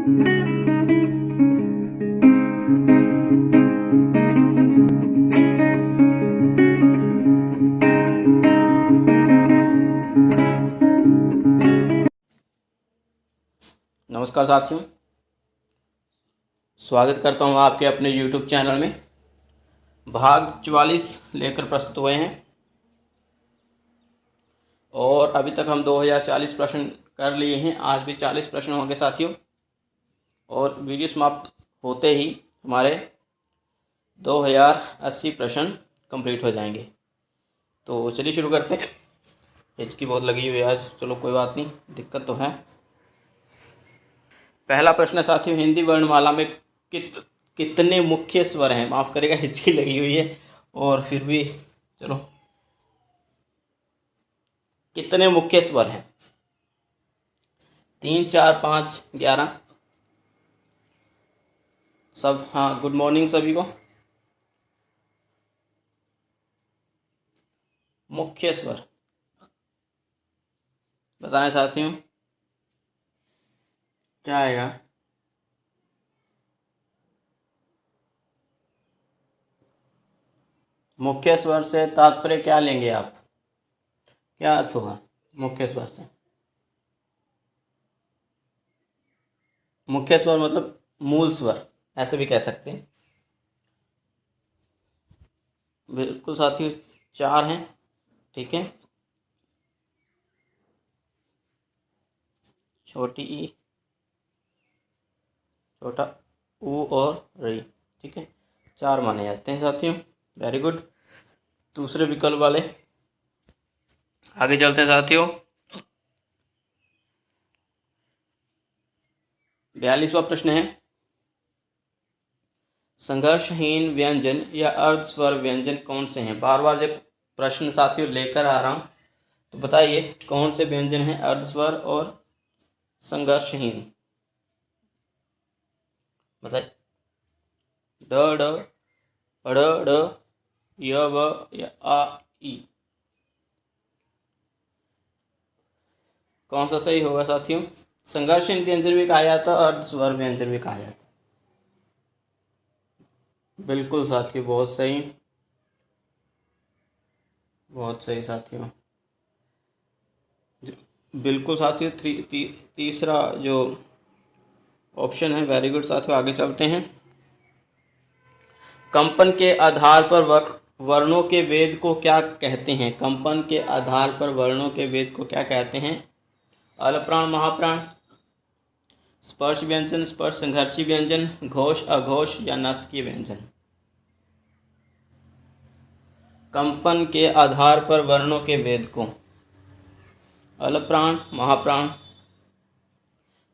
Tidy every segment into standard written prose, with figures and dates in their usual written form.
नमस्कार साथियों, स्वागत करता हूं आपके अपने YouTube चैनल में। भाग 44 लेकर प्रस्तुत हुए हैं और अभी तक हम 2040 प्रश्न कर लिए हैं। आज भी 40 प्रश्न होंगे साथियों और वीडियो समाप्त होते ही हमारे 2080 प्रश्न कंप्लीट हो जाएंगे। तो चलिए शुरू करते हैं। हिचकी बहुत लगी हुई है आज, चलो कोई बात नहीं, दिक्कत तो है। पहला प्रश्न है साथियों, हिंदी वर्णमाला में कितने मुख्य स्वर हैं? माफ़ करेगा, हिचकी लगी हुई है और फिर भी चलो, कितने मुख्य स्वर हैं? 3, 4, 5, 11? सब हाँ, गुड मॉर्निंग सभी को। मुख्य स्वर बताएं साथियों, क्या आएगा? मुख्य स्वर से तात्पर्य क्या लेंगे आप? क्या अर्थ होगा मुख्य स्वर से? मुख्य स्वर मतलब मूल स्वर, ऐसे भी कह सकते हैं। बिल्कुल साथियों, 4 हैं, ठीक है। छोटी ई, छोटा ऊ और री, ठीक है, 4 माने जाते हैं साथियों। Very good. दूसरे विकल्प वाले आगे चलते हैं साथियों। 42वां प्रश्न है, संघर्षहीन व्यंजन या अर्धस्वर व्यंजन कौन से हैं? बार बार जब प्रश्न साथियों लेकर आ रहा हूँ तो बताइए कौन से व्यंजन हैं अर्धस्वर और संघर्षहीन? बताइए। ड ड, ड़ ड, य व या आ ई, कौन सा सही होगा साथियों? संघर्षहीन व्यंजन भी कहा जाता है, अर्धस्वर व्यंजन भी कहा जाता है। बिल्कुल साथियों, बहुत सही, बहुत सही साथियों। बिल्कुल साथियों, तीसरा जो ऑप्शन है, वेरी गुड साथियों। आगे चलते हैं। कंपन के आधार पर वर्णों के वेद को क्या कहते हैं? कंपन के आधार पर वर्णों के वेद को क्या कहते हैं? अलप्राण, महाप्राण, स्पर्श व्यंजन, स्पर्श संघर्षी व्यंजन, घोष, अघोष या नासिकीय व्यंजन? कंपन के आधार पर वर्णों के वेद को अलप्राण, महाप्राण,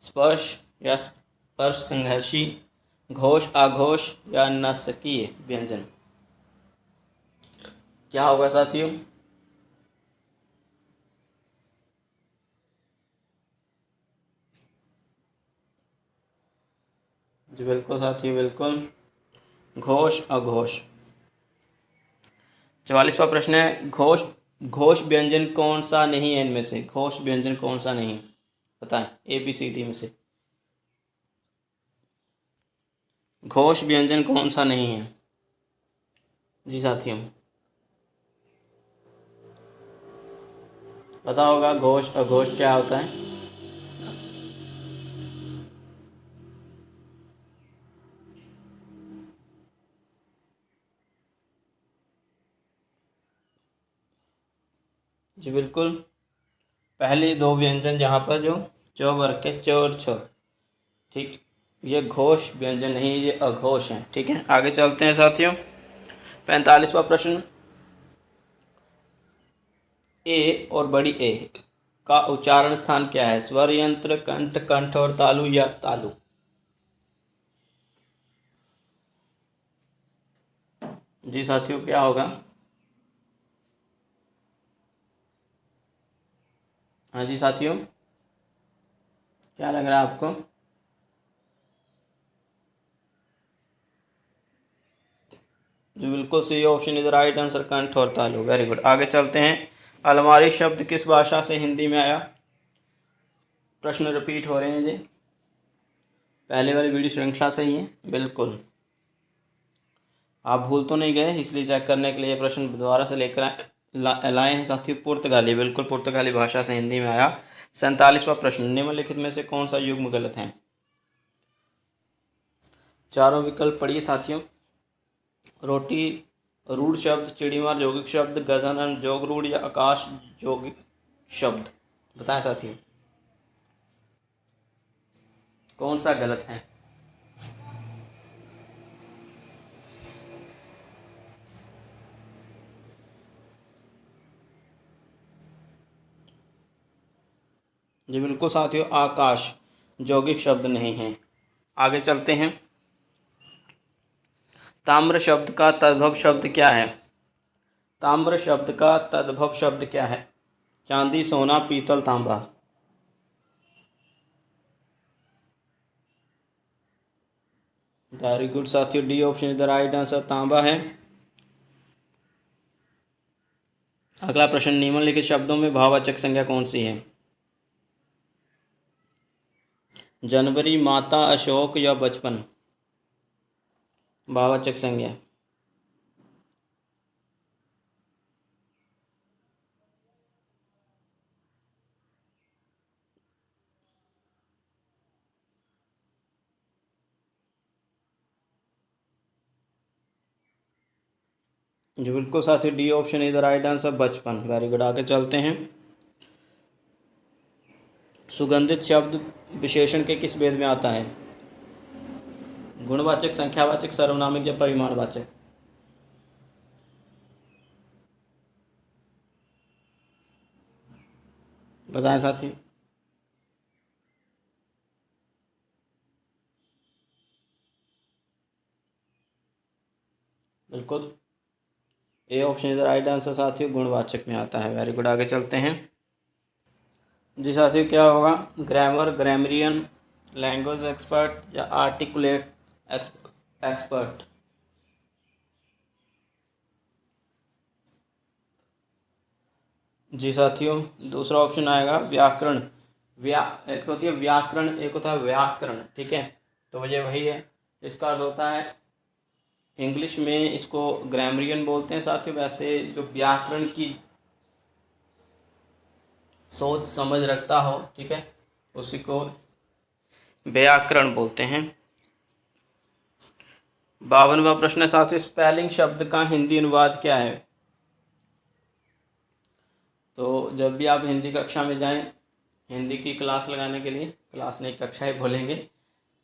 स्पर्श या स्पर्श संघर्षी, घोष, आघोष या नासिकीय व्यंजन? क्या होगा साथियों? जी बिल्कुल साथियों, बिल्कुल, घोष, अघोष। 44वां प्रश्न है, घोष घोष व्यंजन कौन सा नहीं है? इनमें से घोष व्यंजन कौन सा नहीं? बताएं, ABCD में से घोष व्यंजन कौन सा नहीं है? जी साथियों, पता होगा घोष अघोष क्या होता है? जी बिल्कुल, पहले 2 व्यंजन जहाँ पर जो च वर्ग के च और छ, ठीक, ये घोष व्यंजन नहीं, ये अघोष हैं, ठीक है। आगे चलते हैं साथियों। 45वां प्रश्न, ए और बड़ी ए का उच्चारण स्थान क्या है? स्वर यंत्र, कंठ, कंठ और तालु या तालु? जी साथियों, क्या होगा? हाँ जी साथियों, क्या लग रहा है आपको? जी बिल्कुल सही ऑप्शन इज राइट आंसर, कंठ और तालु। Very good. आगे चलते हैं। अलमारी शब्द किस भाषा से हिंदी में आया? प्रश्न रिपीट हो रहे हैं जी। पहले वाली वीडियो श्रृंखला से ही है बिल्कुल। आप भूल तो नहीं गए, इसलिए चेक करने के लिए प्रश्न दोबारा से लेकर लाए हैं साथियों। पुर्तगाली, बिल्कुल पुर्तगाली भाषा से हिंदी में आया। 47वां प्रश्न, निम्नलिखित में से कौन सा युग्म गलत है? चारों विकल्प पढ़िए साथियों। रोटी रूढ़ शब्द, चिड़ीमार यौगिक शब्द, गजानन जोग रूढ़ या आकाश यौगिक शब्द। बताएं साथियों कौन सा गलत है? जी बिल्कुल साथियों, आकाश यौगिक शब्द नहीं है। आगे चलते हैं। ताम्र शब्द का तद्भव शब्द क्या है? ताम्र शब्द का तद्भव शब्द क्या है? चांदी, सोना, पीतल, तांबा। वेरी गुड साथियों, D option is the right answer, तांबा है। अगला प्रश्न, निम्नलिखित शब्दों में भाववाचक संज्ञा कौन सी है? जनवरी, माता, अशोक या बचपन। भाववाचक संज्ञा जी बिल्कुल साथियों, D option is the right answer, बचपन। वेरी गुड, आगे चलते हैं। सुगंधित शब्द विशेषण के किस भेद में आता है? गुणवाचक, संख्यावाचक, सर्वनामिक या परिमाणवाचक। बताएं साथियों। बिल्कुल, A option is the right answer साथियों, गुणवाचक में आता है। वेरी गुड, आगे चलते हैं। जी साथियों, क्या होगा? ग्रामर, ग्रामरियन, लैंग्वेज एक्सपर्ट या आर्टिकुलेट एक्सपर्ट। जी साथियों, दूसरा ऑप्शन आएगा व्याकरण। एक तो होती है व्याकरण, एक होता है व्याकरण, ठीक है। तो ये वही है, इसका अर्थ होता है इंग्लिश में इसको ग्रामरियन बोलते हैं साथियों। वैसे जो व्याकरण की सोच समझ रखता हो, ठीक है, उसी को व्याकरण बोलते हैं। 52वां प्रश्न है साथियों, स्पेलिंग शब्द का हिंदी अनुवाद क्या है? तो जब भी आप हिंदी कक्षा में जाएं, हिंदी की क्लास लगाने के लिए, क्लास नहीं कक्षाएं बोलेंगे,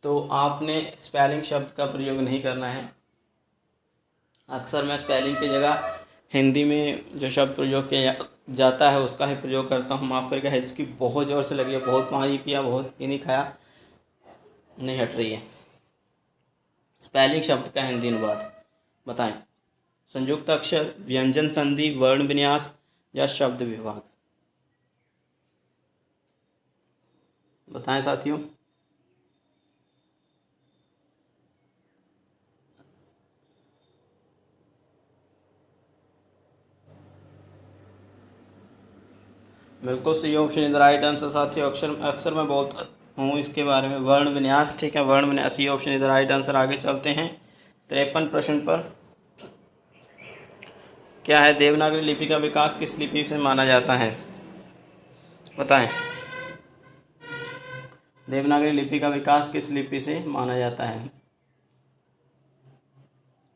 तो आपने स्पेलिंग शब्द का प्रयोग नहीं करना है। अक्सर मैं स्पेलिंग की जगह हिंदी में जो शब्द प्रयोग किया जाता है उसका ही प्रयोग करता हूँ। माफ़ करके, हिचकी बहुत ज़ोर से लगी है, बहुत पानी पिया, बहुत नहीं खाया, नहीं हट रही है। स्पेलिंग शब्द का हिंदी अनुवाद बताएं। संयुक्त अक्षर, व्यंजन संधि, वर्ण विन्यास या शब्द विभाग। बताएं साथियों। बिल्कुल सही option is the right answer साथियों। अक्सर मैं बोलता हूँ इसके बारे में, वर्ण विन्यास, ठीक है, वर्ण विन्यास, ये option is the right answer. आगे चलते हैं 53 प्रश्न पर। क्या है? देवनागरी लिपि का विकास किस लिपि से माना जाता है? बताएं। देवनागरी लिपि का विकास किस लिपि से माना जाता है?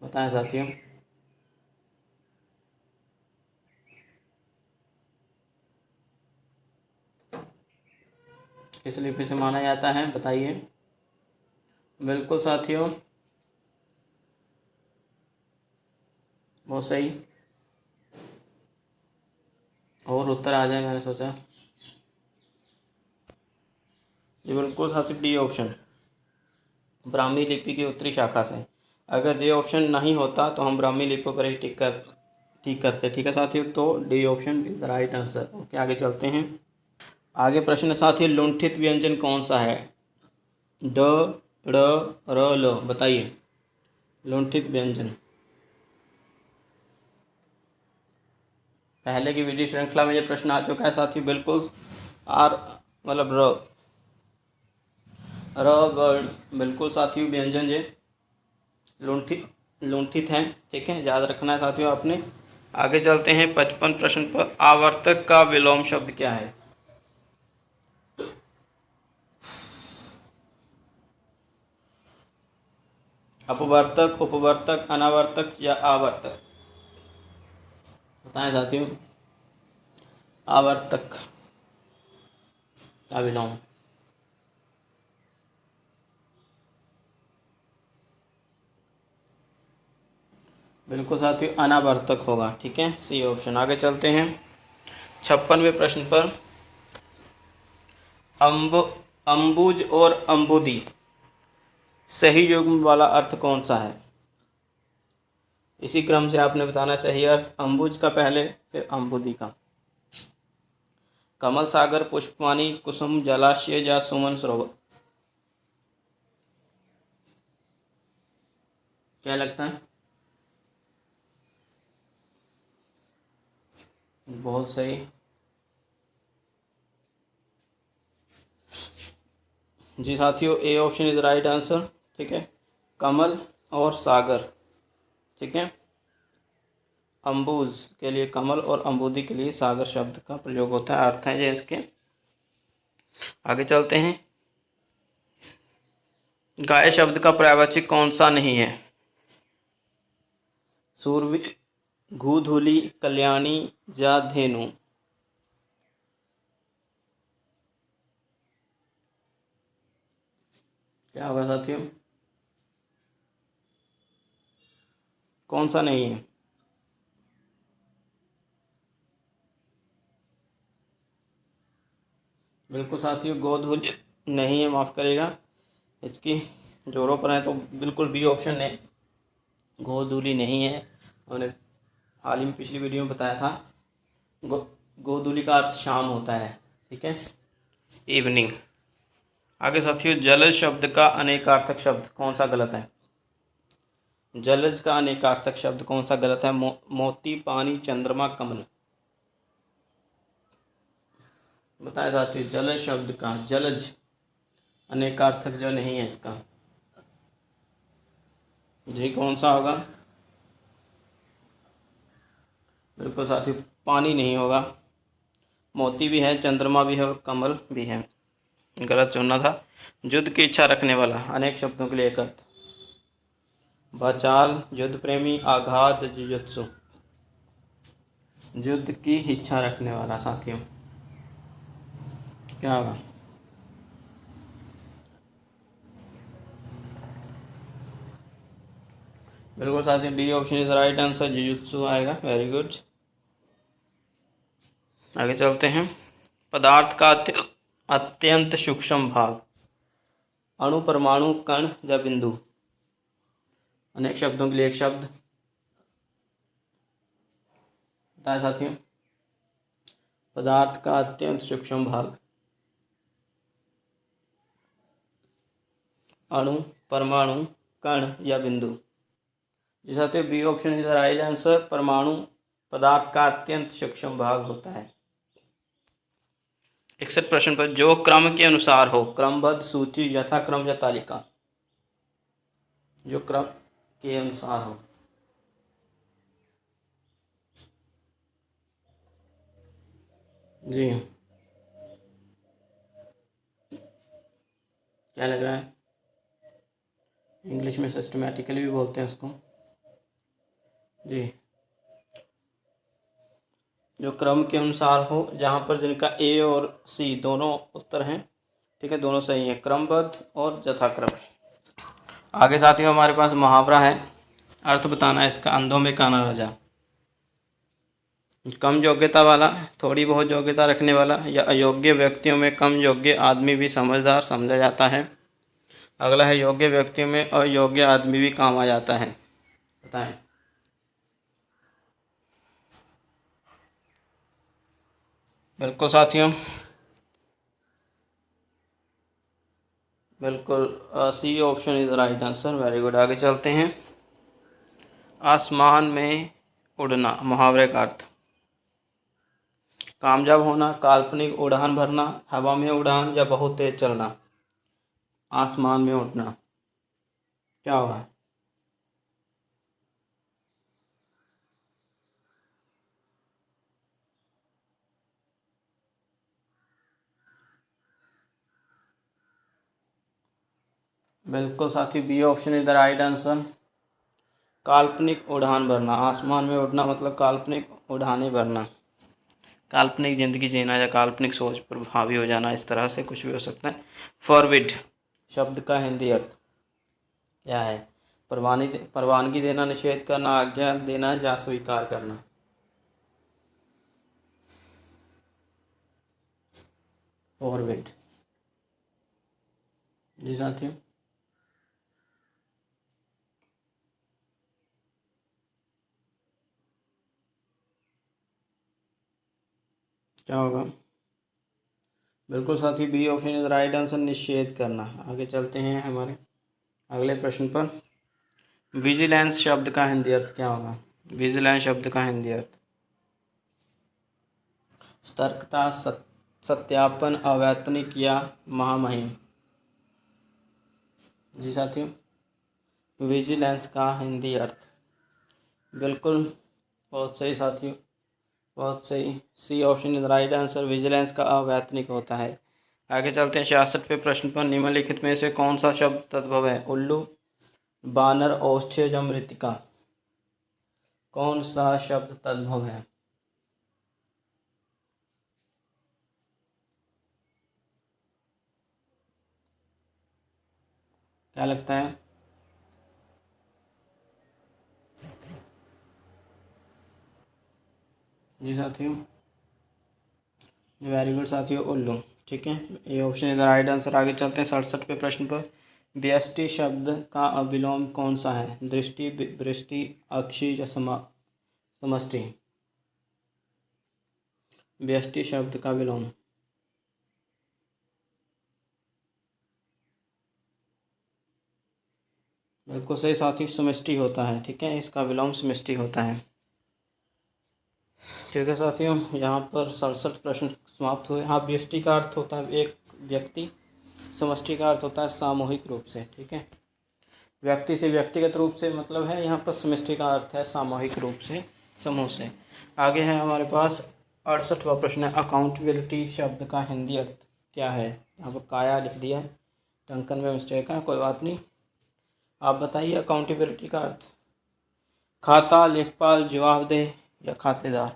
बताएं साथियों। किस लिपि से माना जाता है, बताइए। बिल्कुल साथियों, बहुत सही। और उत्तर आ जाए, मैंने सोचा। ये बिल्कुल साथियों, डी ऑप्शन, ब्राह्मी लिपि की उत्तरी शाखा से। अगर ये ऑप्शन नहीं होता तो हम ब्राह्मी लिपि पर ही ठीक करते, ठीक है साथियों। तो D option is the right answer. Okay, आगे चलते हैं। आगे प्रश्न साथियों, लुंठित व्यंजन कौन सा है? ड, ड़, र, ल। बताइए लुंठित व्यंजन। पहले की वीडियो श्रृंखला में ये प्रश्न आ चुका है साथियों। बिल्कुल, आर मतलब र। र वर्ण बिल्कुल साथियों व्यंजन जे लुंठित हैं। ठीक है, याद रखना है साथियों आपने। आगे चलते हैं 55 प्रश्न पर। आवर्तक का विलोम शब्द क्या है? अपवर्तक, उपवर्तक, अनावर्तक या आवर्तक? बताएं साथियों। आवर्तक का विलोम। बिल्कुल साथियों अनावर्तक होगा। ठीक है, सी ऑप्शन। आगे चलते हैं 56वें प्रश्न पर। अम्ब अम्बुज और अम्बुदी सही युग्म वाला अर्थ कौन सा है? इसी क्रम से आपने बताना है सही अर्थ। अम्बुज का पहले, फिर अम्बुदी का। कमल, सागर, पुष्पवानी, कुसुम, जलाशय या सुमन सरोवर? क्या लगता है? बहुत सही। जी साथियों, A option is right answer. ठीक है, कमल और सागर। ठीक है, अम्बुज के लिए कमल और अम्बुदी के लिए सागर शब्द का प्रयोग होता है। अर्थ है जो इसके। आगे चलते हैं। गाय शब्द का पर्यायवाची कौन सा नहीं है? सूरवी, गोधूली, कल्याणी या धेनु? क्या होगा साथियों? कौन सा नहीं है? बिल्कुल साथियों गोधूली नहीं है, माफ़ करेगा। इसकी जोरों पर है तो बिल्कुल बी ऑप्शन है, गोधूली नहीं है। हमने हाल ही में पिछली वीडियो में बताया था। गो गोधूली का अर्थ शाम होता है। ठीक है, इवनिंग। आगे साथियों जलज शब्द का अनेकार्थक शब्द कौन सा गलत है? जलज का अनेकार्थक शब्द कौन सा गलत है? मोती, पानी, चंद्रमा, कमल? बताया साथियों जलज शब्द का जलज अनेकार्थक जो नहीं है इसका जी कौन सा होगा? बिल्कुल साथियों पानी नहीं होगा। मोती भी है, चंद्रमा भी है और कमल भी है। गलत चुनना था। युद्ध की इच्छा रखने वाला अनेक शब्दों के लिए एक अर्थ। भचाल, युद्ध प्रेमी, आघात, जुजुत्सु? युद्ध की इच्छा रखने वाला साथियों क्या होगा? बिल्कुल साथियों D option is right answer, jujutsu आएगा। Very good. आगे चलते हैं। पदार्थ का अत्यंत सूक्ष्म भाग अणु, परमाणु, कण या बिंदु? अनेक शब्दों के लिए एक शब्द बताए साथियों। पदार्थ का अत्यंत सूक्ष्म भाग अणु, परमाणु, कण या बिंदु? जी साथियों B option is the right answer. परमाणु पदार्थ का अत्यंत सूक्ष्म भाग होता है। 61 प्रश्न पर जो क्रम के अनुसार हो, क्रमबद्ध, सूची, यथाक्रम या तालिका? जो क्रम के अनुसार हो। जी क्या लग रहा है? इंग्लिश में सिस्टमैटिकली भी बोलते हैं उसको। जी जो क्रम के अनुसार हो, जहाँ पर जिनका ए और सी दोनों उत्तर हैं। ठीक है, दोनों सही हैं, क्रमबद्ध और यथाक्रम। आगे साथियों हमारे पास मुहावरा है, अर्थ बताना है इसका। अंधों में काना राजा। कम योग्यता वाला, थोड़ी बहुत योग्यता रखने वाला या अयोग्य व्यक्तियों में कम योग्य आदमी भी समझदार समझा जाता है। अगला है योग्य व्यक्तियों में अयोग्य आदमी भी काम आ जाता है। बताएं। बिल्कुल साथियों बिल्कुल C option is right answer. Very good. आगे चलते हैं। आसमान में उड़ना मुहावरे का अर्थ। कामयाब होना, काल्पनिक उड़ान भरना, हवा में उड़ान या बहुत तेज चलना? आसमान में उड़ना, क्या होगा? बिल्कुल साथी, B option is the right answer. काल्पनिक उड़ान भरना, आसमान में उड़ना मतलब काल्पनिक उड़ानें भरना, काल्पनिक ज़िंदगी जीना या काल्पनिक सोच पर हावी हो जाना, इस तरह से कुछ भी हो सकता है। फॉरविड शब्द का हिंदी अर्थ क्या है? परवानगी देना, निषेध करना, आज्ञा देना या स्वीकार करना। फॉरविड। जी साथियों, क्या होगा? बिल्कुल साथी, B option is right answer, निषेध करना। आगे चलते हैं हमारे अगले प्रश्न पर। विजिलेंस शब्द का हिंदी अर्थ क्या होगा? विजिलेंस शब्द का हिंदी अर्थ सतर्कता, सत्यापन, अवैतनिक या महामहिम। जी साथियों, विजिलेंस का हिंदी अर्थ, बिल्कुल बहुत सही साथियों, बहुत सही, C option is right answer, vigilance का अवैतनिक होता है। आगे चलते हैं 66वें प्रश्न पर। निम्नलिखित में से कौन सा शब्द तद्भव है? उल्लू, बानर, औष्ठ्य या मृत्तिका। कौन सा शब्द तद्भव है? क्या लगता है? जी साथियों, वेरी गुड साथियों, उल्लू। ठीक है, ये option is the right answer. आगे चलते हैं 67वें प्रश्न पर। व्यष्टि शब्द का अविलोम कौन सा है? दृष्टि, वृष्टि, अक्षि या समष्टि। व्यष्टि शब्द का विलोम, बिल्कुल सही साथी, समष्टि होता है। ठीक है, इसका विलोम समष्टि होता है। ठीक है साथियों, यहाँ पर 67 प्रश्न समाप्त हुए। हाँ, व्यष्टि का अर्थ होता है एक व्यक्ति, समष्टि का अर्थ होता है सामूहिक रूप से। ठीक है, व्यक्ति से व्यक्तिगत रूप से मतलब है, यहाँ पर समष्टि का अर्थ है सामूहिक रूप से, समूह से। आगे है हमारे पास 68वां प्रश्न है, अकाउंटेबिलिटी शब्द का हिंदी अर्थ क्या है? यहाँ पर काया लिख दिया है, टंकन में मिस्टेक है, कोई बात नहीं। आप बताइए अकाउंटेबिलिटी का अर्थ। खाता, लेखपाल, जवाबदेह या खातेदार।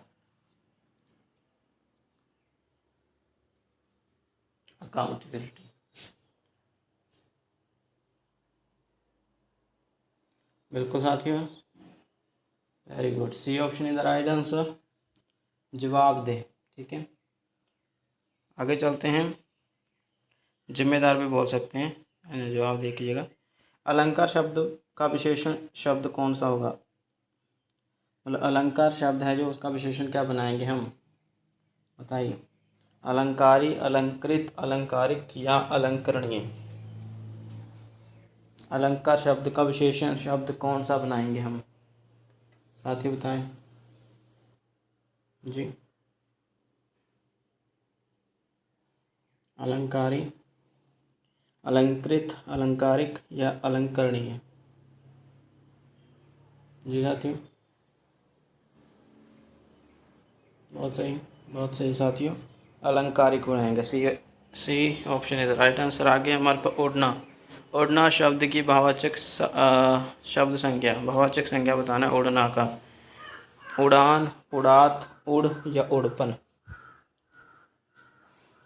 अकाउंटेबिलिटी, बिल्कुल साथियों, very good, C option is the right answer, जवाबदेह। ठीक है, आगे चलते हैं, जिम्मेदार भी बोल सकते हैं, जवाब दे कीजिएगा। अलंकार शब्द का विशेषण शब्द कौन सा होगा? मतलब अलंकार शब्द है जो, उसका विशेषण क्या बनाएंगे हम? बताइए। अलंकारी, अलंकृत, अलंकारिक या अलंकरणीय। अलंकार शब्द का विशेषण शब्द कौन सा बनाएंगे हम? साथी बताएं जी। अलंकारी, अलंकृत, अलंकारिक या अलंकरणीय। जी साथियों, बहुत सही, बहुत सही साथियों, अलंकारिक बनाएंगे। C option is right answer. आगे हमारे पास उड़ना, उड़ना शब्द की भाववाचक शब्द संख्या, भाववाचक संख्या बताना है उड़ना का। उड़ान, उड़ात, उड़ या उड़पन।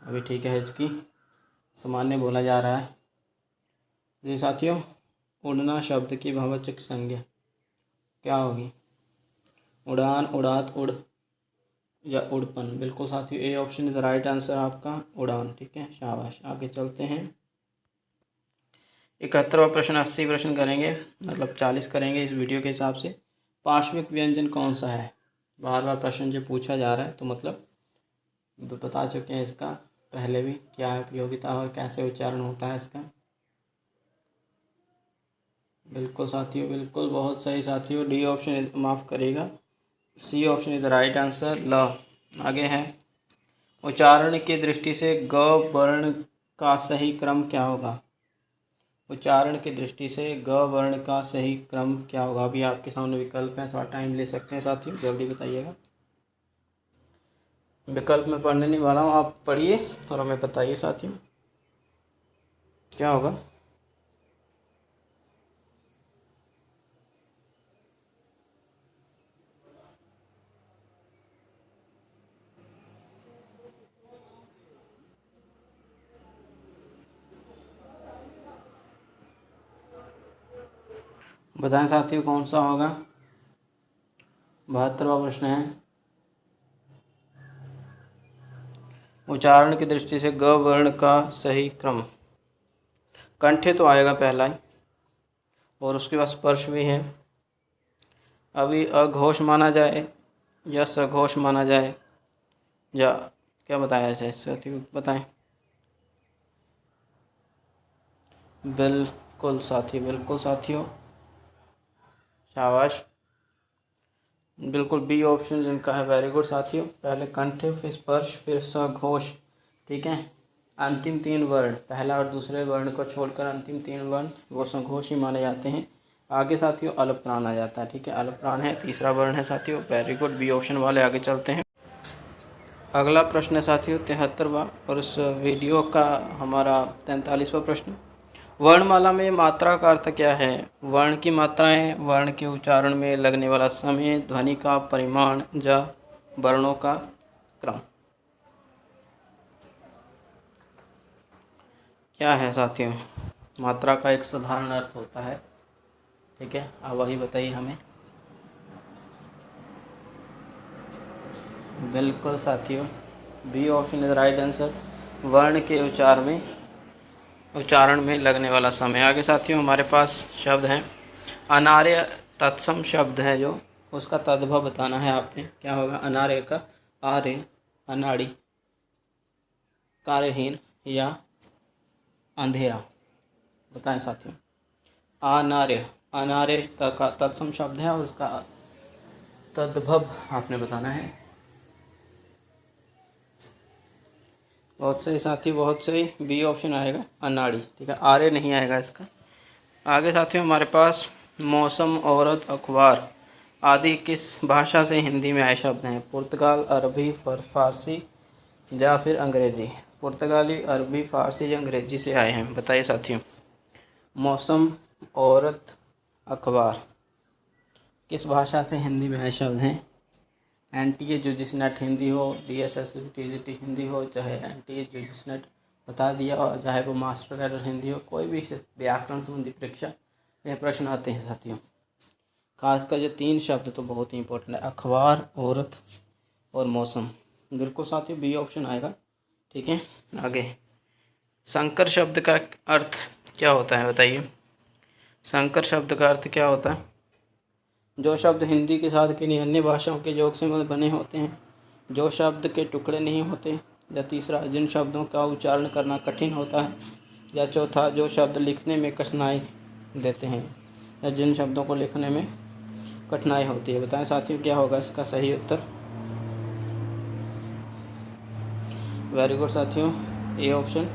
अभी ठीक है, इसकी सामान्य बोला जा रहा है। जी साथियों, उड़ना शब्द की भाववाचक संज्ञा क्या होगी? उड़ान, उड़ात, उड़ या उड़पन। बिल्कुल साथियों, A option is the right answer आपका, उड़ान। ठीक है, शाबाश। आगे चलते हैं 71वां प्रश्न, 80 प्रश्न करेंगे, मतलब 40 करेंगे इस वीडियो के हिसाब से। पार्श्विक व्यंजन कौन सा है? बार बार प्रश्न जो पूछा जा रहा है, तो मतलब बता चुके हैं इसका पहले भी, क्या है उपयोगिता और कैसे उच्चारण होता है इसका। बिल्कुल साथियों, बिल्कुल बहुत सही साथियों, डी ऑप्शन माफ़ करेगा, C option is the right answer, ल। आगे है, उच्चारण की दृष्टि से ग वर्ण का सही क्रम क्या होगा? उच्चारण की दृष्टि से ग वर्ण का सही क्रम क्या होगा? अभी आपके सामने विकल्प है, थोड़ा टाइम ले सकते हैं साथियों, जल्दी बताइएगा। विकल्प में पढ़ने नहीं वाला हूँ, आप पढ़िए और हमें बताइए साथियों क्या होगा। बताएं साथियों कौन सा होगा। 72वां प्रश्न है, उच्चारण की दृष्टि से ग वर्ण का सही क्रम। कंठे तो आएगा पहला ही, और उसके बाद स्पर्श भी है। अभी अघोष माना जाए या सघोष माना जाए, या क्या बताया जाए साथियों, बताएं। बिल्कुल साथियों, बिल्कुल साथियों, शाबाश, बिल्कुल बी ऑप्शन जिनका है, वेरी गुड साथियों। पहले कंठे, फिर स्पर्श, फिर सघोष, ठीक है। अंतिम 3 वर्ण, पहला और दूसरे वर्ण को छोड़कर अंतिम 3 वर्ण वो सघोष ही माने जाते हैं। आगे साथियों अल्प प्राण आ जाता है, ठीक है, अल्प प्राण है, तीसरा वर्ण है साथियों, वेरी गुड, बी ऑप्शन वाले। आगे चलते हैं। अगला प्रश्न है साथियों 73वां, और इस वीडियो का हमारा 43वां प्रश्न। वर्णमाला में मात्रा का अर्थ क्या है? वर्ण की मात्राएं, वर्ण के उच्चारण में लगने वाला समय, ध्वनि का परिमाण या वर्णों का क्रम। क्या है साथियों? मात्रा का एक साधारण अर्थ होता है, ठीक है, अब वही बताइए हमें। बिल्कुल साथियों, B option is right answer, वर्ण के उच्चारण में लगने वाला समय। आगे साथियों हमारे पास शब्द हैं अनार्य, तत्सम शब्द है जो, उसका तद्भव बताना है आपने। क्या होगा? अनार्य का आर्य, अनाड़ी, कार्यहीन या अंधेरा। बताएं साथियों। अनार्य, अनार्य का तत्सम शब्द है और उसका तद्भव आपने बताना है। बहुत सही साथी, बहुत सही, बी ऑप्शन आएगा अनाड़ी, ठीक है, आर्य नहीं आएगा इसका। आगे साथियों हमारे पास मौसम, औरत, अखबार आदि किस भाषा से हिंदी में आए शब्द हैं? पुर्तगाल, अरबी, फारसी या फिर अंग्रेजी। पुर्तगाली, अरबी, फारसी या अंग्रेजी से आए हैं, बताइए साथियों। मौसम, औरत, अखबार किस भाषा से हिंदी में आए शब्द हैं? एनटीए यूजीसी नेट हिंदी हो, डीएसएससी टीजीटी हिंदी हो, चाहे एनटीए यूजीसी नेट बता दिया, और चाहे वो मास्टर कैडर हिंदी हो, कोई भी व्याकरण संबंधी परीक्षा यह प्रश्न आते हैं साथियों। खासकर ये 3 शब्द तो बहुत ही इंपॉर्टेंट है, अखबार, औरत और मौसम। बिल्कुल साथियों, बी ऑप्शन आएगा, ठीक है। आगे संकर शब्द का अर्थ क्या होता है, बताइए। संकर शब्द का अर्थ क्या होता है? जो शब्द हिंदी के साथ किन्हीं अन्य भाषाओं के योग से बने होते हैं, जो शब्द के टुकड़े नहीं होते, या तीसरा जिन शब्दों का उच्चारण करना कठिन होता है, या चौथा जो शब्द लिखने में कठिनाई देते हैं, या जिन शब्दों को लिखने में कठिनाई होती है। बताएं साथियों क्या होगा इसका सही उत्तर। वेरी गुड साथियों, ए ऑप्शन,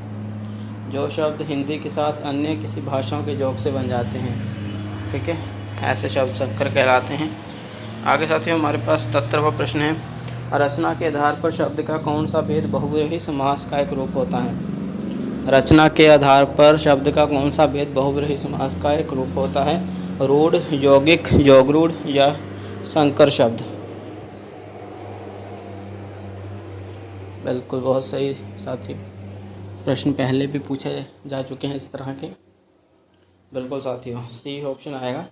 जो शब्द हिंदी के साथ अन्य किसी भाषाओं के योग से बन जाते हैं, ठीक है, ऐसे शब्द संकर कहलाते हैं। आगे साथियों हमारे पास 73वां प्रश्न है, रचना के आधार पर शब्द का कौन सा भेद बहुव्रीहि समास का एक रूप होता है? रचना के आधार पर शब्द का कौन सा भेद बहुव्रीहि समास का एक रूप होता है? रूढ़, यौगिक, योगरूढ़ या संकर शब्द। बिल्कुल बहुत सही साथी, प्रश्न पहले भी पूछे जा चुके हैं इस तरह के। बिल्कुल साथियों, सी ऑप्शन आएगा,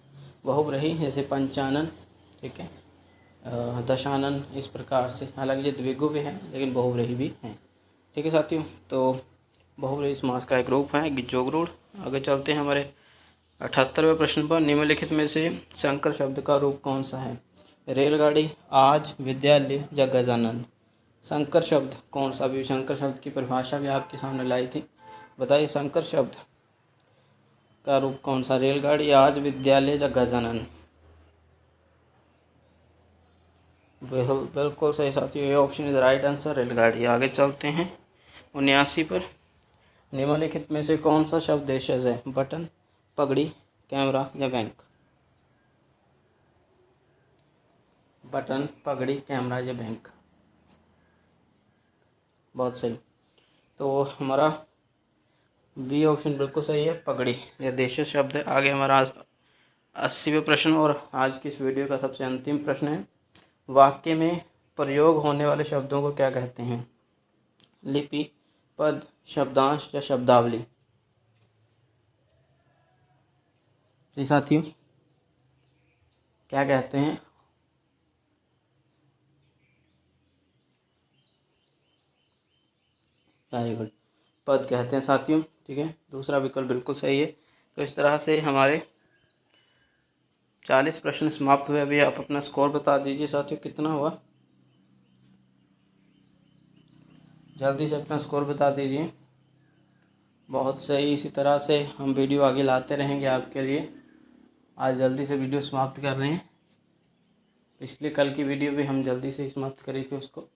बहुव्रीहि, जैसे पंचानन, ठीक है, दशानन, इस प्रकार से। हालांकि ये द्विगु भी हैं लेकिन बहुव्रीहि भी हैं, ठीक है साथियों। तो बहुव्रीहि समास का एक रूप है जोगरूढ़। आगे चलते हैं हमारे 78वें प्रश्न पर, निम्नलिखित में से संकर शब्द का रूप कौन सा है? रेलगाड़ी, आज, विद्यालय या गजानन। संकर शब्द कौन सा? भी संकर शब्द की परिभाषा भी आपके सामने लाई थी, बताइए संकर शब्द का रूप कौन सा? रेलगाड़ी, आज, विद्यालय या गजानन। बिल्कुल सही साथियों, ये ऑप्शन इज राइट आंसर, रेलगाड़ी। आगे चलते हैं 79 पर, निम्नलिखित में से कौन सा शब्द देशज है? बटन, पगड़ी, कैमरा या बैंक? बटन, पगड़ी, कैमरा या बैंक? बहुत सही। तो हमारा बी ऑप्शन बिल्कुल सही है, पगड़ी। यह देशज शब्द है। आगे हमारा 80वें प्रश्न और आज की इस वीडियो का सबसे अंतिम प्रश्न है, वाक्य में प्रयोग होने वाले शब्दों को क्या कहते हैं? लिपि, पद, शब्दांश या शब्दावली? जी साथियों, क्या कहते हैं? वेरी गुड, पद कहते हैं साथियों। ठीक है, दूसरा विकल्प बिल्कुल सही है। तो इस तरह से हमारे 40 प्रश्न समाप्त हुए। अभी आप अपना स्कोर बता दीजिए साथियों, कितना हुआ? जल्दी से अपना स्कोर बता दीजिए। बहुत सही। इसी तरह से हम वीडियो आगे लाते रहेंगे आपके लिए। आज जल्दी से वीडियो समाप्त कर रहे हैं। पिछले कल की वीडियो भी हम जल्दी से समाप्त करी थी उसको।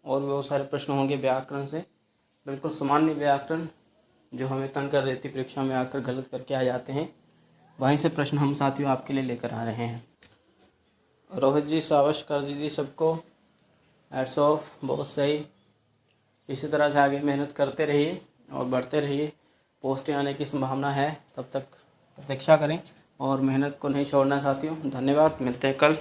और भी बहुत सारे प्रश्न होंगे व्याकरण से, बिल्कुल सामान्य व्याकरण जो हमें तंग कर देती, परीक्षा में आकर गलत करके आ जाते हैं, वहीं से प्रश्न हम साथियों आपके लिए लेकर आ रहे हैं। रोहित जी, सावश कर दीजिए सबको, हैट्स ऑफ, बहुत सही। इसी तरह से आगे मेहनत करते रहिए और बढ़ते रहिए। पोस्टें आने की संभावना है, तब तक प्रतीक्षा करें और मेहनत को नहीं छोड़ना साथियों। धन्यवाद, मिलते हैं कल।